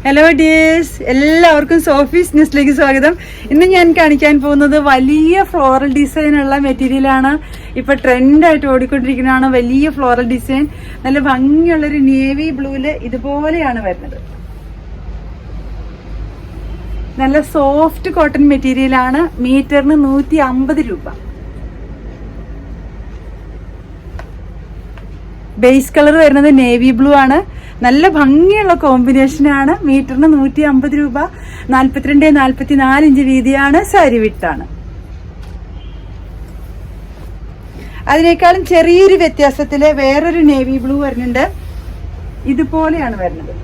Hello dears, എല്ലാവർക്കും Sophie's ന്യൂസിലേക്ക് സ്വാഗതം. ഇന്ന് ഞാൻ കാണിക്കാൻ പോകുന്നത് വലിയ ഫ്ലോറൽ ഡിസൈൻ ഉള്ള മെറ്റീരിയലാണ്. ഇപ്പൊ ട്രെൻഡായിട്ട് ഓടിക്കൊണ്ടിരിക്കുന്നതാണ് വലിയ ഫ്ലോറൽ ഡിസൈൻ. നല്ല ഭംഗിയുള്ളൊരു നേവി ബ്ലൂല് ഇതുപോലെയാണ് വരുന്നത്. നല്ല സോഫ്റ്റ് കോട്ടൺ മെറ്റീരിയലാണ്. മീറ്ററിന് 150 രൂപ. ബേസ് കളർ വരുന്നത് നേവി ബ്ലൂ ആണ്. നല്ല ഭംഗിയുള്ള കോമ്പിനേഷനാണ്. മീറ്ററിന് 150 രൂപ. 42-44 ഇഞ്ച് വീതിയാണ്. സാരി വിട്ടാണ്. അതിനേക്കാളും ചെറിയൊരു വ്യത്യാസത്തില് വേറൊരു നേവി ബ്ലൂ വരുന്നുണ്ട്. ഇതുപോലെയാണ് വരുന്നത്.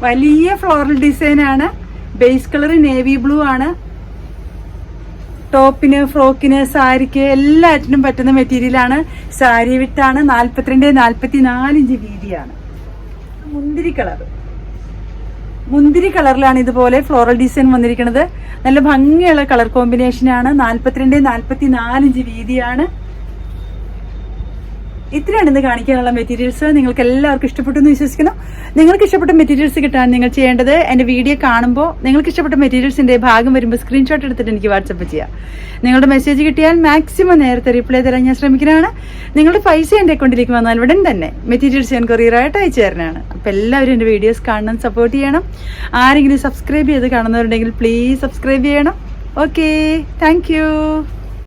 വലിയ ഫ്ലോറൽ ഡിസൈൻ ആണ്. ബേസ് കളർ നേവി ബ്ലൂ ആണ്. ടോപ്പിന്, ഫ്രോക്കിന്, സാരിക്ക് എല്ലാറ്റിനും പറ്റുന്ന മെറ്റീരിയലാണ്. സാരി വിട്ടാണ്. 42-44 ഇഞ്ച് വീതിയാണ്. മുന്തിരി കളറിലാണ് ഇതുപോലെ ഫ്ലോറൽ ഡിസൈൻ വന്നിരിക്കുന്നത്. നല്ല ഭംഗിയുള്ള കളർ കോമ്പിനേഷനാണ്. 42-44 ഇഞ്ച് വീതിയാണ്. ഇത്രയാണ് ഇന്ന് കാണിക്കാനുള്ള മെറ്റീരിയൽസ്. നിങ്ങൾക്ക് എല്ലാവർക്കും ഇഷ്ടപ്പെട്ടു എന്ന് വിശ്വസിക്കുന്നു. നിങ്ങൾക്ക് ഇഷ്ടപ്പെട്ട മെറ്റീരിയൽസ് കിട്ടാൻ നിങ്ങൾ ചെയ്യേണ്ടത്, എന്റെ വീഡിയോ കാണുമ്പോൾ നിങ്ങൾക്ക് ഇഷ്ടപ്പെട്ട മെറ്റീരിയൽസിന്റെ ഭാഗം വരുമ്പോൾ സ്ക്രീൻഷോട്ട് എടുത്തിട്ട് എനിക്ക് വാട്സപ്പ് ചെയ്യാം. നിങ്ങളുടെ മെസ്സേജ് കിട്ടിയാൽ മാക്സിമം നേരത്തെ റിപ്ലൈ തരാൻ ഞാൻ ശ്രമിക്കുന്നതാണ്. നിങ്ങളുടെ പൈസ എന്റെ അക്കൗണ്ടിലേക്ക് വന്നാൽ ഉടൻ തന്നെ മെറ്റീരിയൽസ് ഞാൻ കൊറിയറായിട്ട് അയച്ചു തരാനാണ്. അപ്പം എല്ലാവരും എൻ്റെ വീഡിയോസ് കാണണം, സപ്പോർട്ട് ചെയ്യണം. ആരെങ്കിലും സബ്സ്ക്രൈബ് ചെയ്ത് കാണുന്നവരുണ്ടെങ്കിൽ പ്ലീസ് സബ്സ്ക്രൈബ് ചെയ്യണം. Okay, thank you.